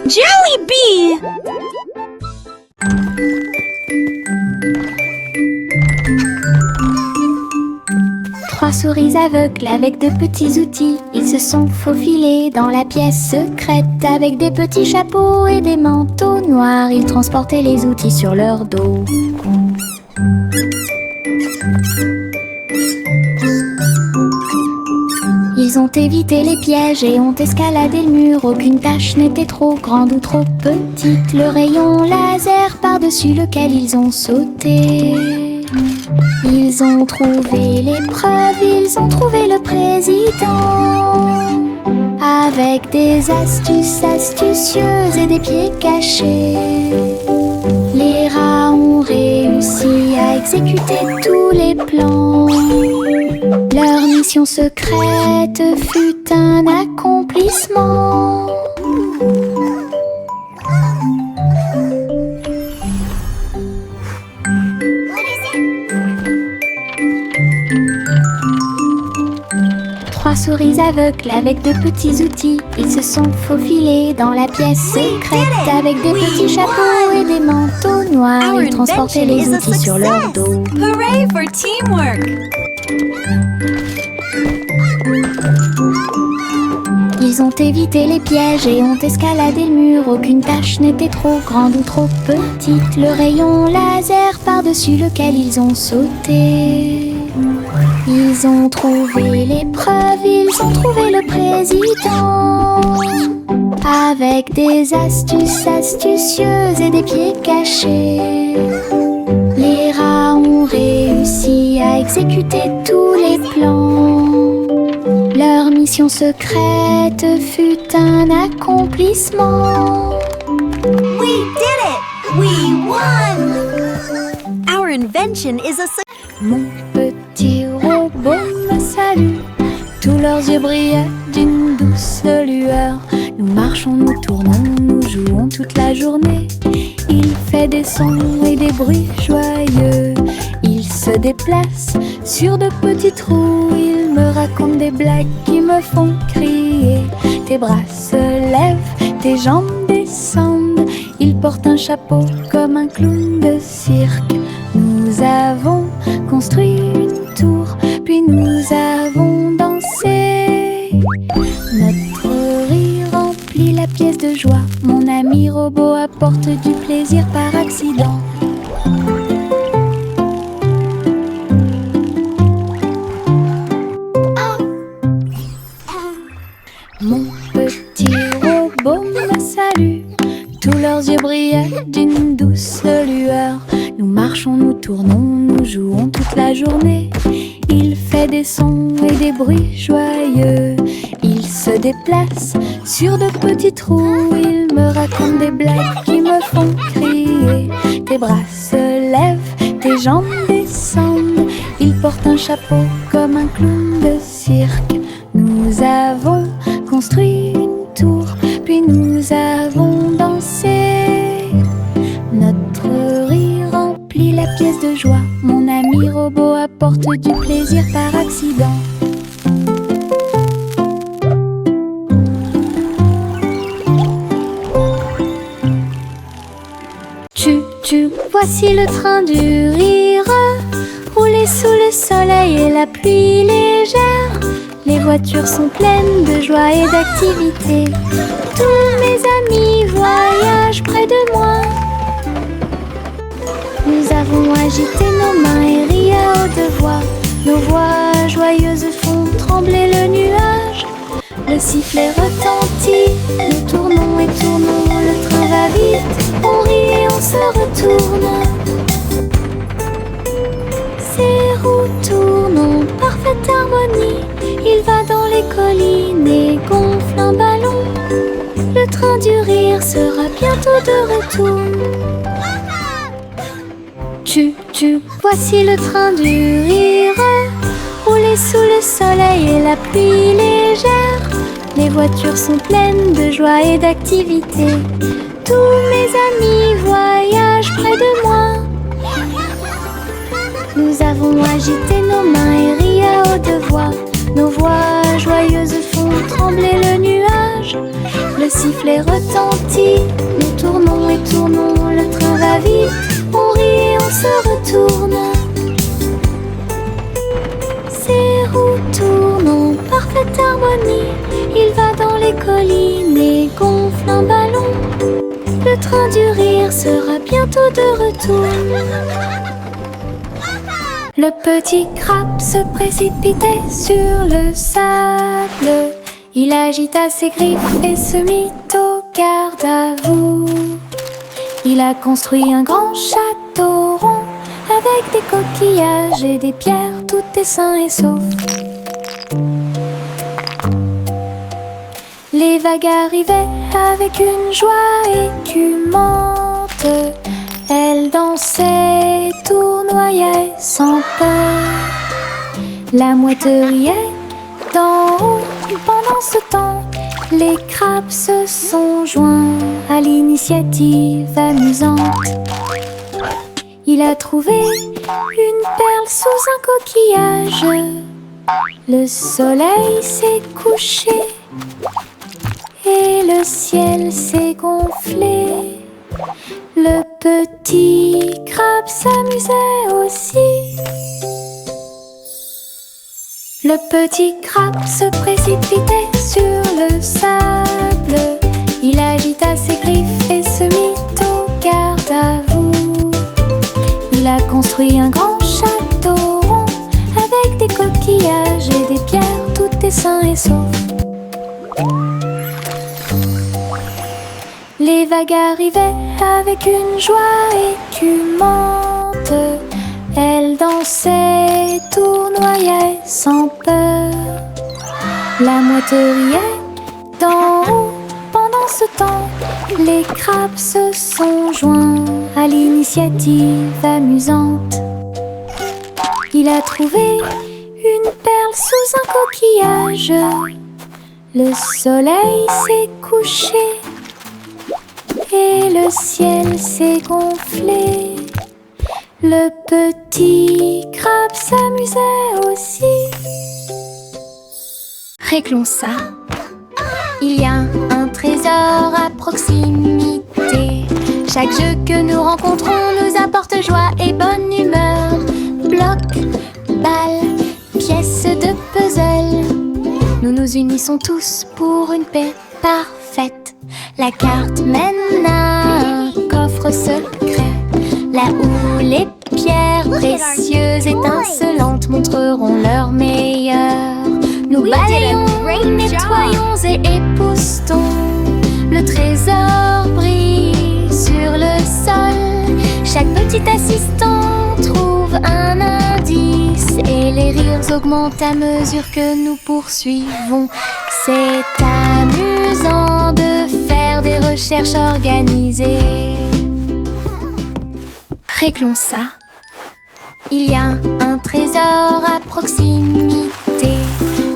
Jollibee! Trois souris aveugles avec de petits outils. Ils se sont faufilés dans la pièce secrète. Avec des petits chapeaux et des manteaux noirs, ils transportaient les outils sur leur dos. Ils ont évité les pièges et ont escaladé le mur. Aucune tâche n'était trop grande ou trop petite. Le rayon laser par-dessus lequel ils ont sauté. Ils ont trouvé l'épreuve, ils ont trouvé le président. Avec des astuces astucieuses et des pieds cachés, les rats ont réussi à exécuter tous les plans. Leur mission secrète fut un accomplissement. Trois souris aveugles avec de petits outils. Ils se sont faufilés dans la pièce secrète. Avec des petits chapeaux et des manteaux noirs, ils transportaient les outils sur leur dos. Hooray for teamwork! Ils ont évité les pièges et ont escaladé le mur. Aucune tâche n'était trop grande ou trop petite. Le rayon laser par-dessus lequel ils ont sauté. Ils ont trouvé l'épreuve, ils ont trouvé le président. Avec des astuces astucieuses et des pieds cachés, les rats ont réussi à exécuter tous les plans. Leur mission secrète fut un accomplissement. We did it! We won! Our invention is a success. Mon petit robot me salue. Tous leurs yeux brillaient d'une douce lueur. Nous marchons, nous tournons, nous jouons toute la journée. Il fait des sons et des bruits joyeux. Il se déplace sur de petits trous. Il me raconte des blagues qui me font crier. Tes bras se lèvent, tes jambes descendent. Il porte un chapeau comme un clown de cirque. Nous avons construit une tour, puis nous avons dansé. Notre rire remplit la pièce de joie. Mon ami robot apporte du plaisir par accident. Mon petit robot me salue. Tous leurs yeux brillaient d'une douce lueur. Nous marchons, nous tournons, nous jouons toute la journée. Il fait des sons et des bruits joyeux. Il se déplace sur de petits trous. Il me raconte des blagues qui me font crier. Tes bras se lèvent, tes jambes descendent. Il porte un chapeau comme un clown de cirque. Nous avons construit une tour, puis nous avons dansé. Notre rire remplit la pièce de joie. Mon ami robot apporte du plaisir par accident. Voici le train du rire, rouler sous le soleil et la pluie légère. Les voitures sont pleines de joie et d'activité. Tous mes amis voyagent près de moi. Nous avons agité nos mains et ri à haute voix. Nos voix joyeuses font trembler le nuage. Le sifflet retentit, nous tournons et tournons. Le train va vite, on rit et on se retourne. Ces roues tournent en parfaite harmonie. Il va dans les collines et gonfle un ballon. Le train du rire sera bientôt de retour. Voici le train du rire, rouler sous le soleil et la pluie légère. Les voitures sont pleines de joie et d'activité. Tous mes amis voyagent près de moi. Nous avons agité nos mains et ri à haute voix. Nos voix joyeuses font trembler le nuage. Le sifflet retentit, va vite, on rit et on se retourne. Ses roues tournent en parfaite harmonie. Il va dans les collines et gonfle un ballon. Le train du rire sera bientôt de retour. Le petit crabe se précipitait sur le sable. Il agita ses griffes et se mit au garde à vous. Il a construit un grand château rond avec des coquillages et des pierres, tout est sain et sauf. Les vagues arrivaient avec une joie écumante. Elles dansaient, tournoyaient sans peur. La mouette riait d'en haut. Pendant ce temps, les crabes se sont joints à l'initiative amusante. Il a trouvé une perle sous un coquillage. Le soleil s'est couché et le ciel s'est gonflé. Le petit crabe s'amusait aussi. Le petit crabe se précipitait sur le sable. Il agita ses griffes et se mit au garde à vous. Il a construit un grand château rond avec des coquillages et des pierres, tout est sain et sauf. Les vagues arrivaient avec une joie écumante. Elles dansaient, tournoyaient sans peur. La mouette riait d'en haut. Pendant ce temps, les crabes se sont joints à l'initiative amusante. Il a trouvé une perle sous un coquillage. Le soleil s'est couché et le ciel s'est gonflé. Le petit crabe s'amusait aussi. Réglons ça. Il y a un trésor à proximité. Chaque jeu que nous rencontrons nous apporte joie et bonne humeur. Bloc, balle, pièces de puzzle. Nous nous unissons tous pour une paix parfaite. La carte mène à un coffre secret. Là où les pierres précieuses étincelantes montreront leur meilleur. Nous balayons, nettoyons et époustons. Le trésor brille sur le sol. Chaque petit assistant trouve un indice. Et les rires augmentent à mesure que nous poursuivons. C'est amusant de faire des recherches organisées. Réglons ça. Il y a un trésor à proximité.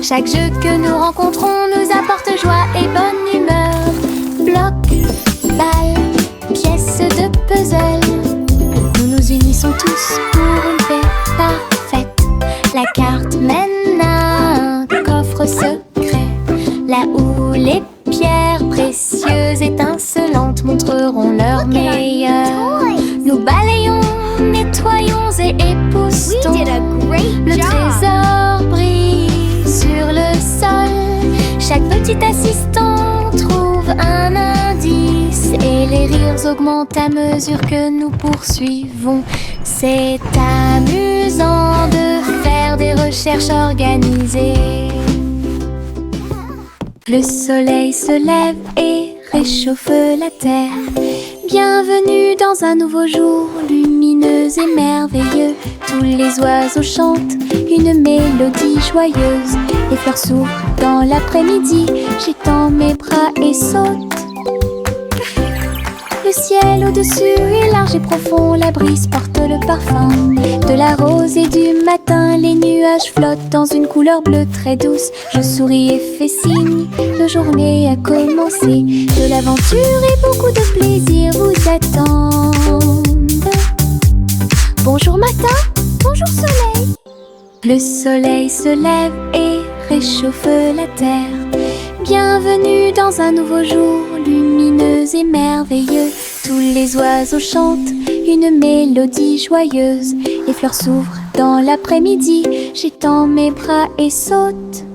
Chaque jeu que nous rencontrons nous apporte joie et bonne humeur. Bloc, balle, pièces de puzzle. Nous nous unissons tous pour une paix parfaite. La carte mène à un coffre secret. Là où les pierres précieuses étincelantes montreront leur meilleur. Nous balayons, nettoyons et époustons. Le trésor brille sur le sol. Chaque petit assistant trouve un indice. Et les rires augmentent à mesure que nous poursuivons. C'est amusant de faire des recherches organisées. Le soleil se lève et réchauffe la terre. Bienvenue dans un nouveau jour lumineux et merveilleux. Tous les oiseaux chantent une mélodie joyeuse. Les fleurs s'ouvrent dans l'après-midi. J'étends mes bras et saute. Le ciel au-dessus est large et profond. La brise porte le parfum de la rose et du matin. Les nuages flottent dans une couleur bleue très douce. Je souris et fais signe, la journée a commencé. De l'aventure et beaucoup de plaisir vous attendent. Bonjour matin, bonjour soleil. Le soleil se lève et réchauffe la terre. Bienvenue dans un nouveau jour lumineux et merveilleux. Tous les oiseaux chantent une mélodie joyeuse. Les fleurs s'ouvrent dans l'après-midi, j'étends mes bras et saute.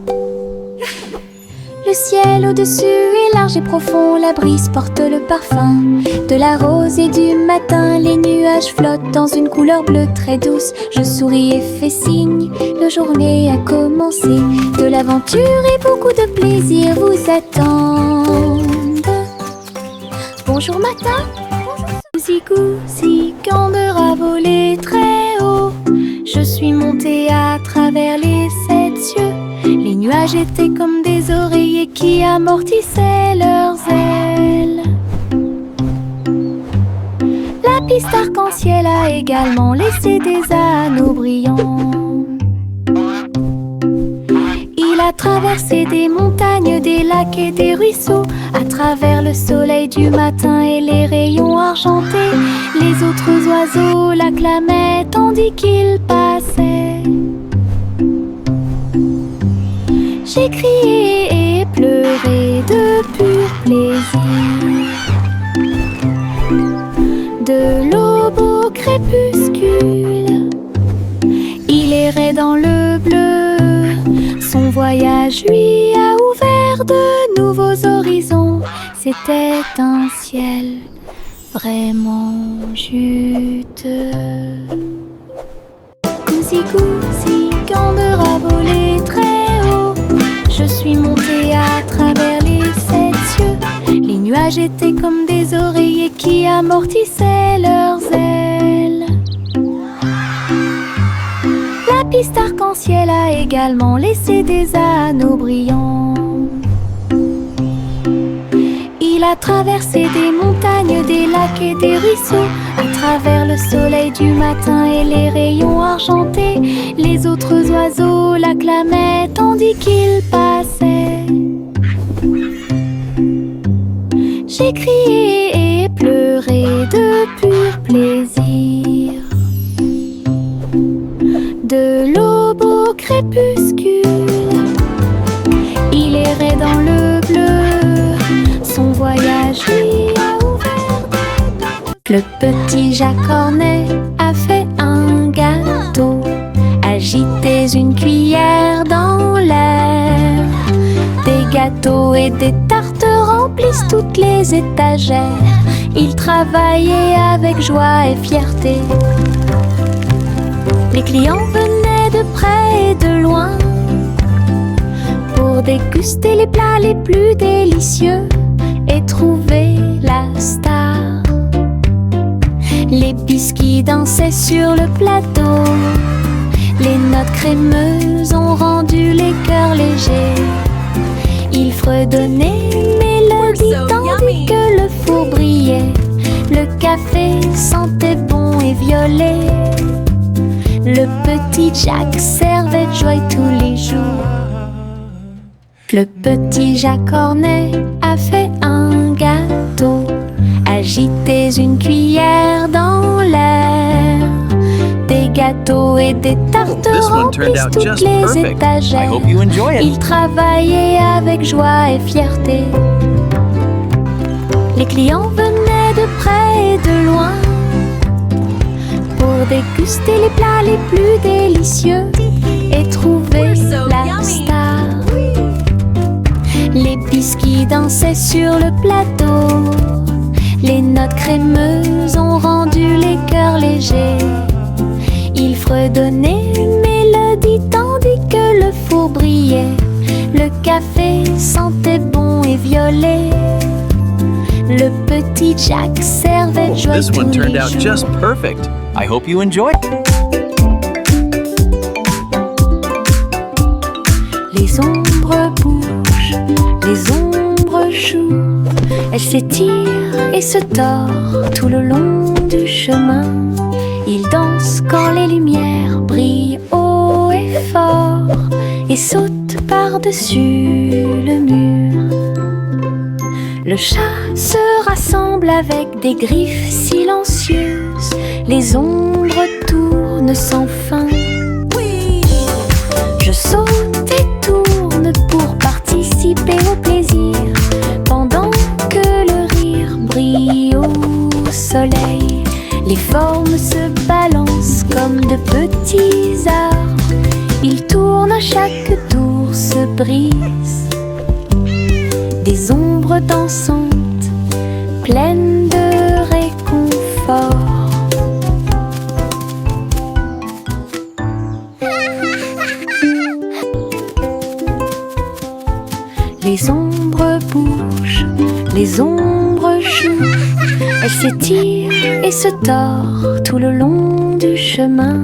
Le ciel au-dessus est large et profond, la brise porte le parfum de la rose et du matin. Les nuages flottent dans une couleur bleue très douce. Je souris et fais signe, la journée a commencé. De l'aventure et beaucoup de plaisir vous attendent. Bonjour matin, Goosey Gander a volé très haut. Je suis montée à travers les 7 cieux. Les nuages étaient comme des oreillers qui amortissaient leurs ailes. La piste arc-en-ciel a également laissé des anneaux brillants. Il a traversé des montagnes, des lacs et des ruisseaux. À travers le soleil du matin et les rayons argentés, les autres oiseaux l'acclamaient tandis qu'il passait. J'ai crié et pleuré de pur plaisir. De l'aube au crépuscule, il errait dans le bleu. Son voyage lui a ouvert de nouveaux horizons. C'était un ciel vraiment juteux. Goosey Gander a volé très haut. Je suis montée à travers les 7 cieux. Les nuages étaient comme des oreillers qui amortissaient leurs ailes. La piste arc-en-ciel a également laissé des anneaux brillants. Il a traversé des montagnes, des lacs et des ruisseaux. À travers le soleil du matin et les rayons argentés, les autres oiseaux l'acclamaient tandis qu'il passait. J'ai crié et pleuré de pur plaisir. De l'aube au crépuscule, il errait dans le bleu. Son voyage lui a ouvert. Le petit Jacques Cornet a fait un gâteau. Agitez une cuillère dans l'air. Des gâteaux et des tartes remplissent toutes les étagères. Il travaillait avec joie et fierté. Les clients venaient de près et de loin pour déguster les plats les plus délicieux et trouver la star. Les biscuits dansaient sur le plateau. Les notes crémeuses ont rendu les cœurs légers. Il fredonnait une mélodie tandis que le four brillait. Le café sentait bon et violet. Le petit Jack servait de joie tous les jours. Le petit Jacques Cornet a fait un gâteau. Agitez une cuillère dans l'air. Des gâteaux et des tartes remplissent toutes les étagères. Il travaillait avec joie et fierté. Les clients venaient de près et de loin pour déguster les plats les plus délicieux et trouver la star. Les biscuits dansaient sur le plateau. Les notes crémeuses ont rendu les cœurs légers. Il fredonnait une mélodie tandis que le four brillait. Le café sentait bon et violet. Le petit Jack servait de joie This tous one turned les out jours. just perfect. I hope you enjoy. Les ombres bougent, les ombres jouent. Elles s'étirent et se tordent tout le long du chemin. Ils dansent quand les lumières brillent haut et fort et sautent par-dessus le mur. Le chat se rassemble avec des griffes silencieuses. Les ombres tournent sans fin. Je saute et tourne pour participer au plaisir, pendant que le rire brille au soleil. Les formes arbres se balancent comme de petits arbres. Ils tournent à chaque tour, se brisent. Des ombres dansantes, pleines de réconfort. Les ombres bougent, les ombres jouent. Elles s'étirent et se tordent tout le long du chemin.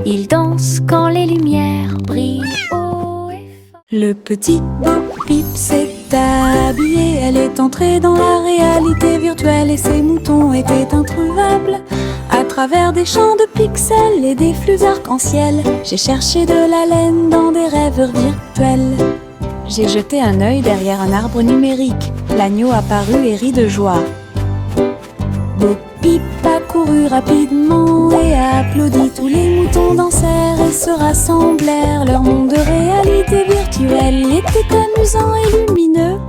Ils dansent quand les lumières brillent haut et fort. Le petit Bo Peep s'est habillé. Elle est entrée dans la réalité virtuelle et ses moutons étaient introuvables. À travers des champs de pixels et des flux arc-en-ciel, j'ai cherché de la laine dans des rêves virtuels. J'ai jeté un œil derrière un arbre numérique. L'agneau apparut et rit de joie. Bo Peep a couru rapidement et a applaudi. Tous les moutons dansèrent et se rassemblèrent. Leur monde de réalité virtuelle était amusant et lumineux.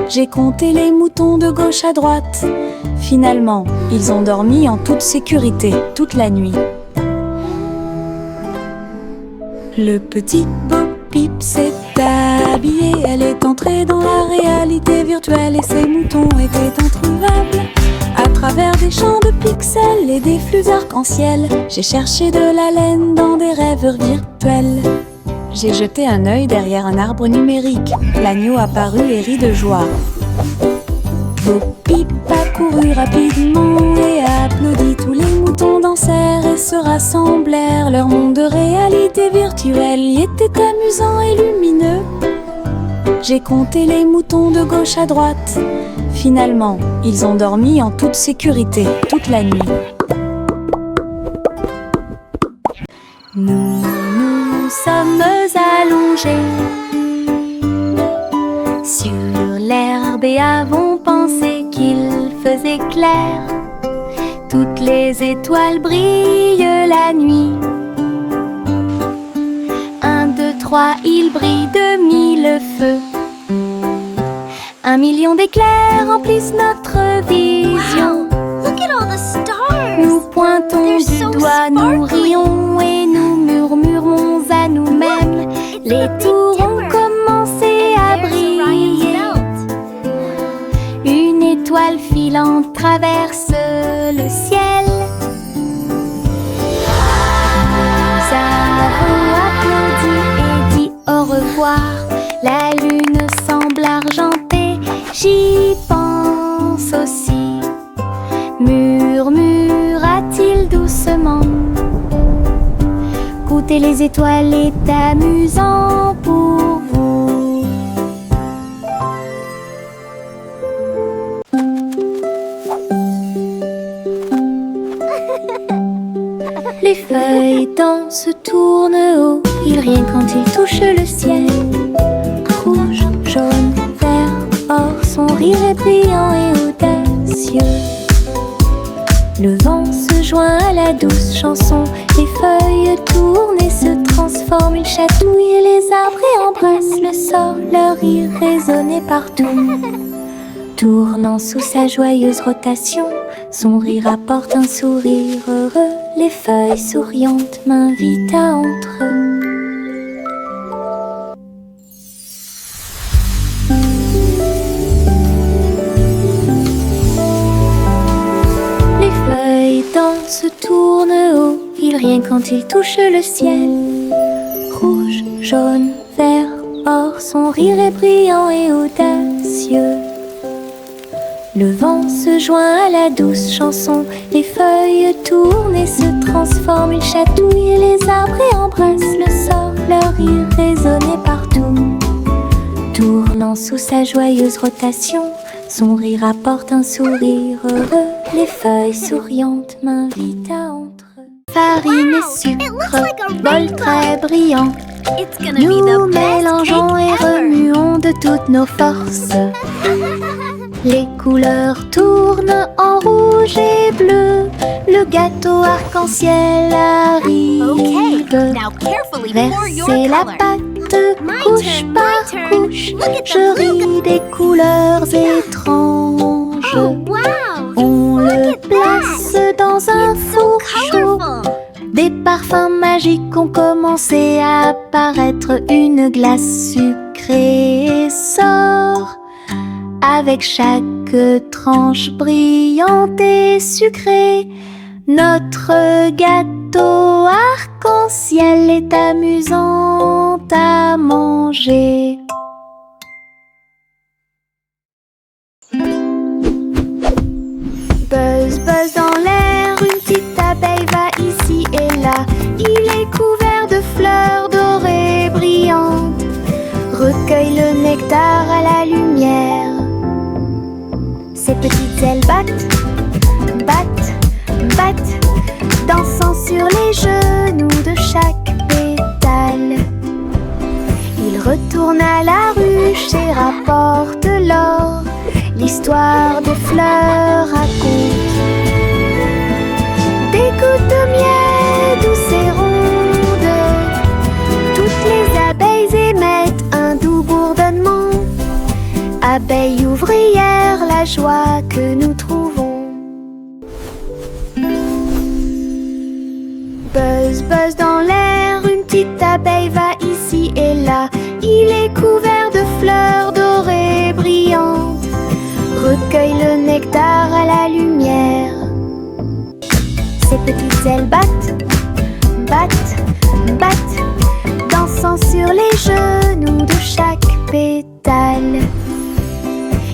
J'ai compté les moutons de gauche à droite. Finalement, ils ont dormi en toute sécurité toute la nuit. Le petit Bo Peep s'est habillé. Elle est entrée dans la réalité virtuelle et ses moutons étaient introuvables. À travers des champs de pixels et des flux arc-en-ciel, j'ai cherché de la laine dans des rêves virtuels. J'ai jeté un œil derrière un arbre numérique. L'agneau apparut et rit de joie. Bo Peep a couru rapidement et a applaudi. Tous les moutons dansèrent et se rassemblèrent. Leur monde de réalité virtuelle était amusant et lumineux. J'ai compté les moutons de gauche à droite. Finalement, ils ont dormi en toute sécurité toute la nuit. Nous nous sommes allongés sur l'herbe et avons pensé qu'il faisait clair. Toutes les étoiles brillent la nuit. 1, 2, 3, il brille de 1000 feux. 1 million d'éclairs remplissent notre vision. Wow, look at all the stars. Nous pointons They're du so doigt, nous sparkly. rions et nous murmurons à nous-mêmes. Les tours ont commencé à briller. Une étoile filante traverse le ciel. Nous avons applaudi et dit au revoir. La lune semble argentée, j'y pense aussi. Murmura-t-il doucement. Goûter les étoiles est amusant pour vous. Les feuilles dansent, tournent haut, ils rient quand ils touchent le ciel. Rouge, jaune, vert, or, son rire est brillant et audacieux. Le vent se joint à la douce chanson, les feuilles tournent et se transforment. Ils chatouillent et les arbres et embrassent le sort, leur rire résonnait partout. Tournant sous sa joyeuse rotation, son rire apporte un sourire heureux. Les feuilles souriantes m'invitent à entrer. Les feuilles dansent, tournent haut, ils rient quand ils touchent le ciel. Rouge, jaune, vert, or, son rire est brillant et audacieux. Le vent se joint à la douce chanson, les feuilles tournent et se transforment. Ils chatouillent et les arbres et embrassent le sort, leur rire résonnait partout. Tournant sous sa joyeuse rotation, son rire apporte un sourire heureux. Les feuilles souriantes m'invitent à entrer. Farine et sucre, bol très brillant. It's gonna be Nous the best mélangeons et cake ever. remuons de toutes nos forces. Les couleurs tournent en rouge et bleu. Le gâteau arc-en-ciel arrive. Okay, now carefully pour your Verser la color. pâte My couche turn, par my turn. couche. Look at the Je blue ris des couleurs étranges. Oh wow! On Look le at place dans un It's commencer à apparaître une glace sucrée sort avec chaque tranche brillante et sucrée. Notre gâteau arc-en-ciel est amusant à manger. Buzz, buzz dans l'air, une petite abeille va ici et là. Il est couvert de fleurs dorées brillantes. Recueille le nectar à la lumière. Ses petites ailes battent, battent, battent, dansant sur les genoux de chaque pétale. Il retourne à la ruche et rapporte l'or. L'histoire des fleurs raconte des gouttes de miel douces et rondes. Toutes les abeilles émettent un doux bourdonnement. Abeilles ouvrières, la joie que nous trouvons. Buzz, buzz dans l'air, une petite abeille va ici et là. Il est couvert de fleurs dorées brillantes. Recueille le nectar à la lumière. Ses petites ailes battent, battent, battent, dansant sur les genoux de chaque pétale.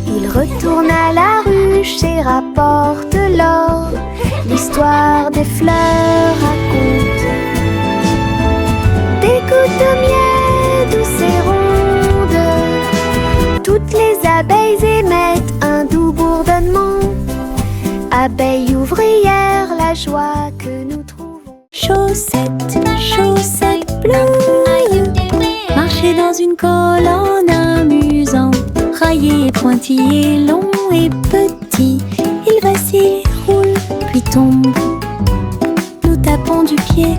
Il retourne à la ruche et rapporte l'or. L'histoire des fleurs raconte des gouttes de miel douces et rondes. Toutes les abeilles émettent un doux bourdonnement. Abeilles ouvrières, la joie que nous trouvons. Chaussettes, chaussettes bleues, marcher dans une colonne amusante. Raillé, pointillé, long et petit, il vacille, roule, puis tombe. Nous tapons du pied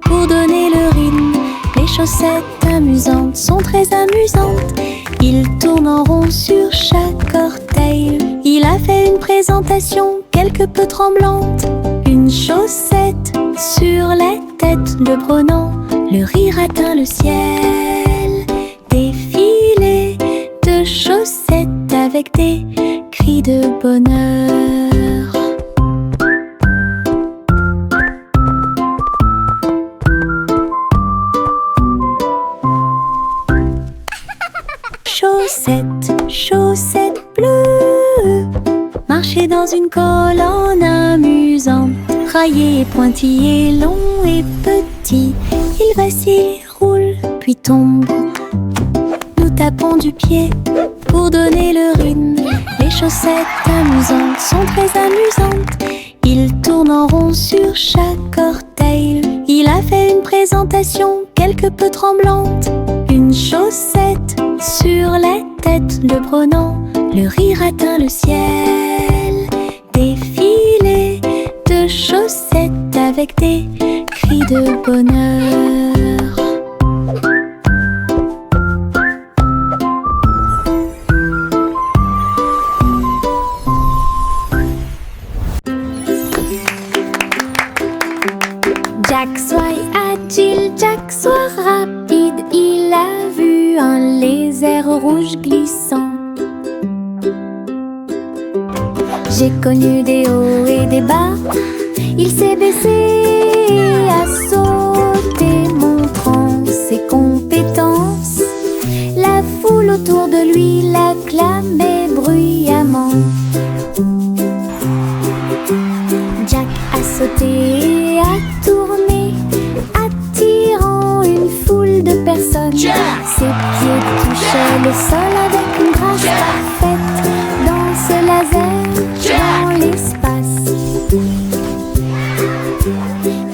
pour donner le rythme. Les chaussettes amusantes sont très amusantes. Il tourne en rond sur chaque orteil. Il a fait une présentation quelque peu tremblante. Une chaussette sur la tête le prenant. Le rire atteint le ciel. Défilé de chaussettes avec des cris de bonheur. Chaussettes, chaussettes bleues, marcher dans une colonne amusante. Raillé, pointillé, long et petit, il vacille, roule, puis tombe. Nous tapons du pied pour donner le rythme. Les chaussettes amusantes sont très amusantes. Il tourne en rond sur chaque orteil. Il a fait une présentation quelque peu tremblante. Une chaussette sur la tête le prenant. Le rire atteint le ciel. Défilé de chaussettes avec des cris de bonheur. Jack soit agile, Jack soit rapide. Il a vu un lézard rouge glissant. J'ai connu des hauts et des bas. Il s'est baissé et a sauté, montrant ses compétences. La foule autour de lui l'acclamait bruyamment. Jack a sauté et a tourné, attirant une foule de personnes. Ses pieds touchaient le sol avec une grâce parfaite. Dans ce laser, dans l'espace,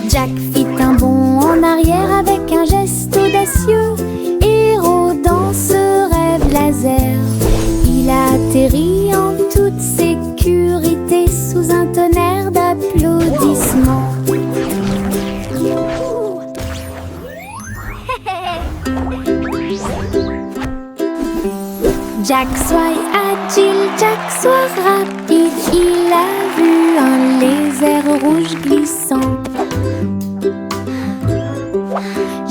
Jack fit un bond en arrière avec un geste audacieux. Héros dans ce rêve laser, il a atterri en toute sécurité sous un tonnerre d'applaudissements. Jack soit agile, Jack soit rapide. Il a vu un lézard rouge glissant.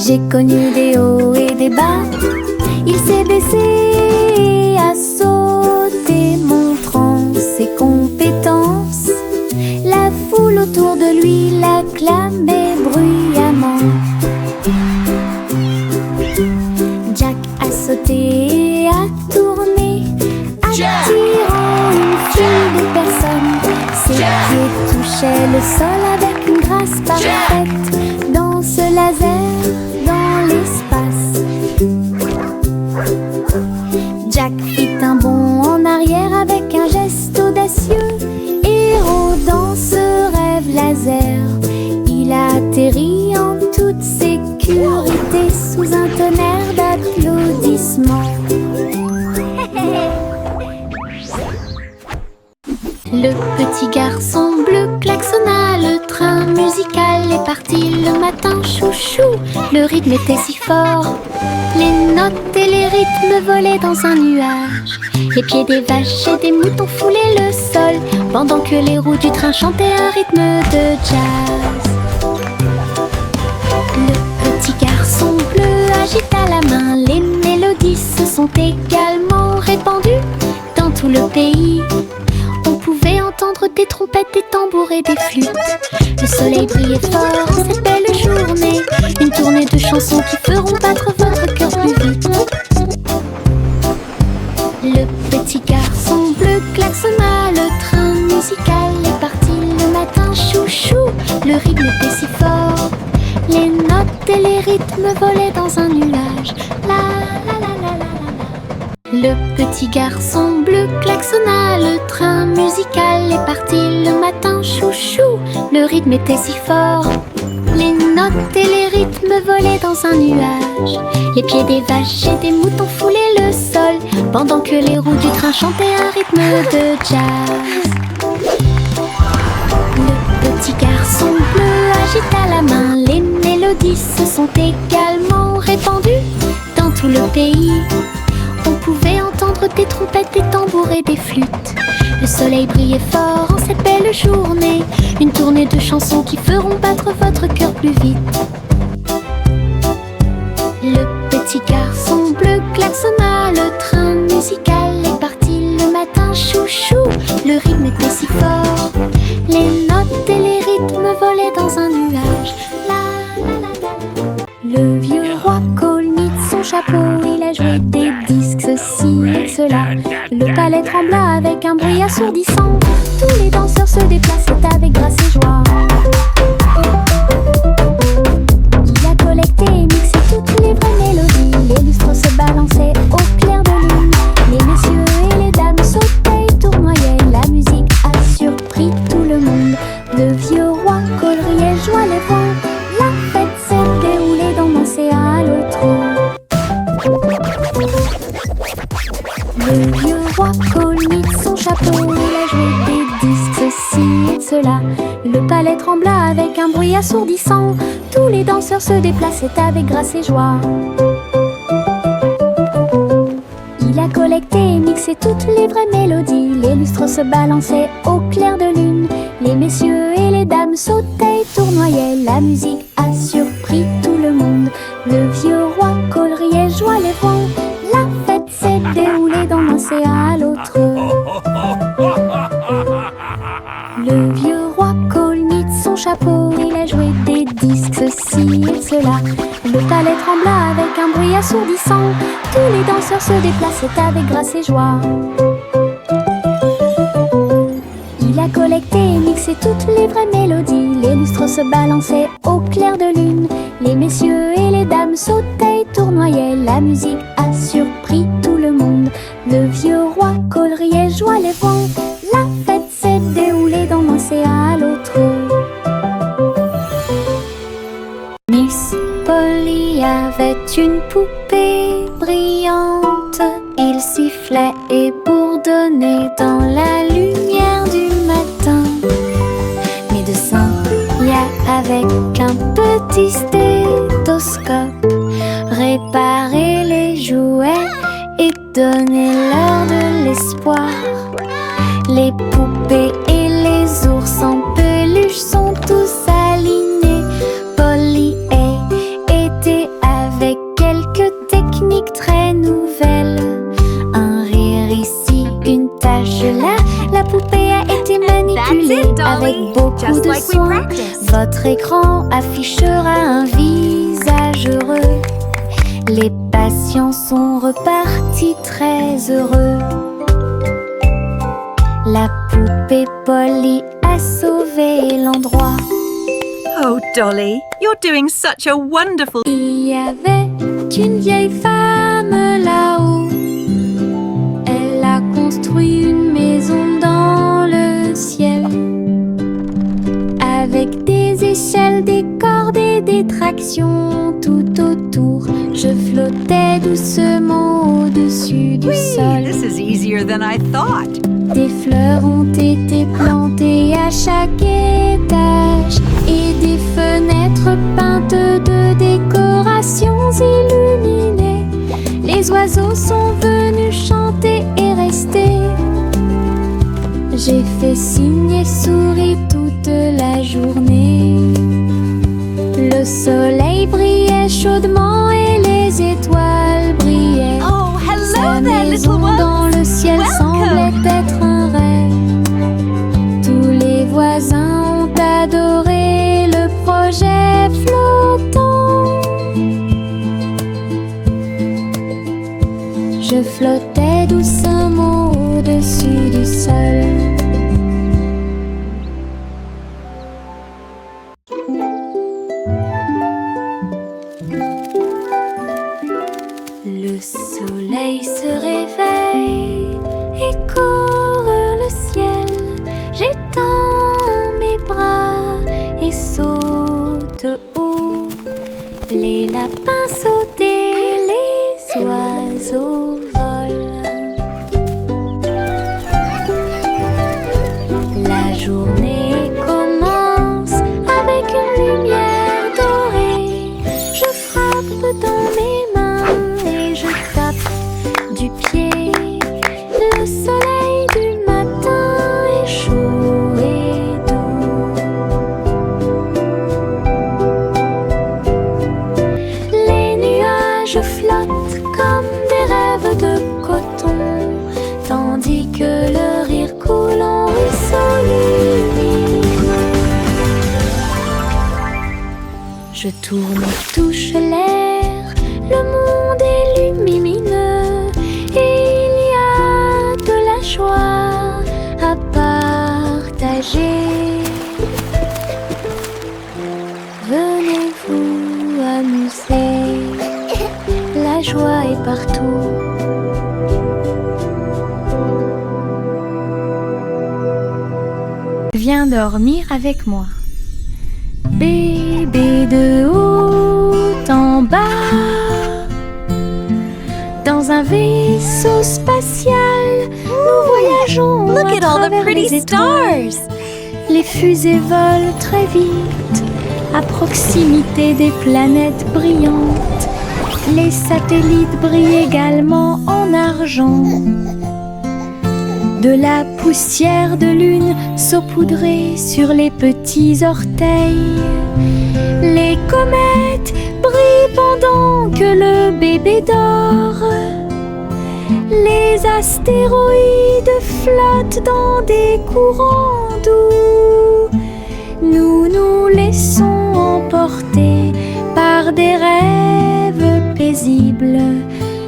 J'ai connu des hauts et des bas. Il s'est baissé et a sauté, montrant ses compétences. La foule autour de lui l'acclamait bruyamment. Jack a sauté et a tourné, attirant une foule de personnes. Ses pieds touchaient le sol avec une grâce parfaite. Dans ce laser, dans l'espace, Jack fit un bond en arrière avec un geste audacieux. Héros dans ce rêve laser, il a atterri en toute sécurité sous un tonnerre d'applaudissements. Le petit garçon bleu klaxonna, le train musical est parti le matin chouchou. Le rythme était si fort, les notes et les rythmes volaient dans un nuage. Les pieds des vaches et des moutons foulaient le sol, pendant que les roues du train chantaient un rythme de jazz. Le petit garçon bleu agita la main, les mélodies se sont également répandues dans tout le pays. On pouvait entendre des trompettes, des tambours et des flûtes. Le soleil brillait fort en cette belle journée. Une tournée de chansons qui feront battre votre cœur plus vite. Le petit garçon bleu klaxonna, le train musical est parti le matin chouchou. Le rythme était si fort, les notes et les rythmes volaient dans un nuage. La la la la la la. Le petit garçon bleu klaxonna, le train musical est parti le matin chouchou. Le rythme était si fort, les notes et les rythmes volaient dans un nuage. Les pieds des vaches et des moutons foulaient le sol, pendant que les roues du train chantaient un rythme de jazz. Le petit garçon bleu agita la main, les mélodies se sont également répandues dans tout le pays. On pouvait entendre des trompettes, des tambours et des flûtes. Le soleil brillait fort en cette belle journée. Une tournée de chansons qui feront battre votre cœur plus vite. Le petit garçon bleu klaxonna, le train musical est parti le matin chouchou. Le rythme était si fort, les notes et les rythmes volaient dans un nuage. La la la la. Le vieux roi Cole mit son chapeau, il a joué des disques, ceci et cela. Le palais trembla avec un bruit assourdissant. Tous les danseurs se déplaçaient avec grâce et joie. Il a collecté et mixé toutes les vraies mélodies. Les lustres se balançaient au clair de lune. Les messieurs et les dames sautaient et tournoyaient. La musique a surpris tout le monde. Le vieux roi Cole riait, joie les vents. La fête s'est déroulée dans l'océan à l'autre. Le vieux roi Cole mit son chapeau, il a joué des disques, ceci et cela. Le palais trembla avec un bruit assourdissant. Tous les danseurs se déplaçaient avec grâce et joie. Il a collecté et mixé toutes les vraies mélodies. Les lustres se balançaient au clair de lune. Les messieurs et les dames sautaient et tournoyaient. La musique a surpris tout le monde. Le vieux roi Cole riait, joie les vents. La fête s'est déroulée dans l'océan à l'autre. Le vieux roi Cole mit son chapeau, il a joué des disques, ceci et cela. Le palais trembla avec un bruit assourdissant. Tous les danseurs se déplaçaient avec grâce et joie. Il a collecté et mixé toutes les vraies mélodies. Les lustres se balançaient au clair de lune. Les messieurs et les dames sautaient et tournoyaient. La musique a surpris tout le monde. Le vieux roi Cole riait, joie les vents. La fête s'est déroulée dans l'océan à l'autre. Miss Polly avait une poupée brillante. Il sifflait et bourdonnait dans la lumière du matin. Médecin, avec un petit stéthoscope, réparer les jouets et donner leur de l'espoir. Les poupées et les ours en peluche sont tous alignés. Polly était Installez it, avec Dolly. beaucoup Just de like we soin. practiced. Votre écran affichera un visage heureux. Les patients sont repartis très heureux. La poupée Polly a sauvé l'endroit. Oh, Dolly, you're doing such a wonderful... Il y avait une vieille femme là-haut. Elle a construit une maison dans le ciel, avec des échelles, des cordes et des tractions tout autour. Je flottais doucement au-dessus du sol. This is easier than I thought. Des fleurs ont été plantées à chaque étage et des fenêtres peintes de décorations illuminées. Les oiseaux sont venus chanter et rester. J'ai fait signe et souri toute la journée. Le soleil brillait chaudement et les étoiles brillaient. Oh, Sa hello there, maison little ones. dans le ciel semblait être un rêve. Tous les voisins ont adoré le projet flottant. Je flottais doucement au-dessus du sol. Le soleil se réveille et court le ciel. J'étends mes bras et saute haut. Les lapins sautent et les oiseaux volent. La journée commence avec une lumière dorée. Je frappe dans mes mains et je tape du pied. Le soleil du matin est chaud et doux. Les nuages flottent comme des rêves de coton, tandis que le rire coule en ruisseau lumineux. Je tourne et touche l'air, le monde est lumineux et il y a de la joie à partager. Venez vous amuser, la joie est partout. Viens dormir avec moi. Bébé de haut en bas, dans un vaisseau spatial, nous voyageons Look à at all the travers pretty les étoiles. stars. Les fusées volent très vite, à proximité des planètes brillantes. Les satellites brillent également en argent. De la poussière de lune saupoudrée sur les petits orteils. Les comètes brillent pendant que le bébé dort. Les astéroïdes flottent dans des courants doux. Nous nous laissons emporter par des rêves paisibles.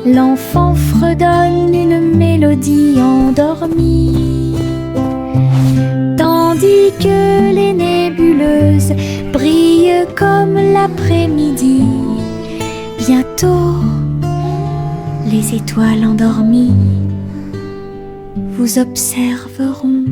L'enfant fredonne une mélodie endormie, tandis que les nébuleuses brillent comme l'après-midi. Bientôt, les étoiles endormies vous observeront.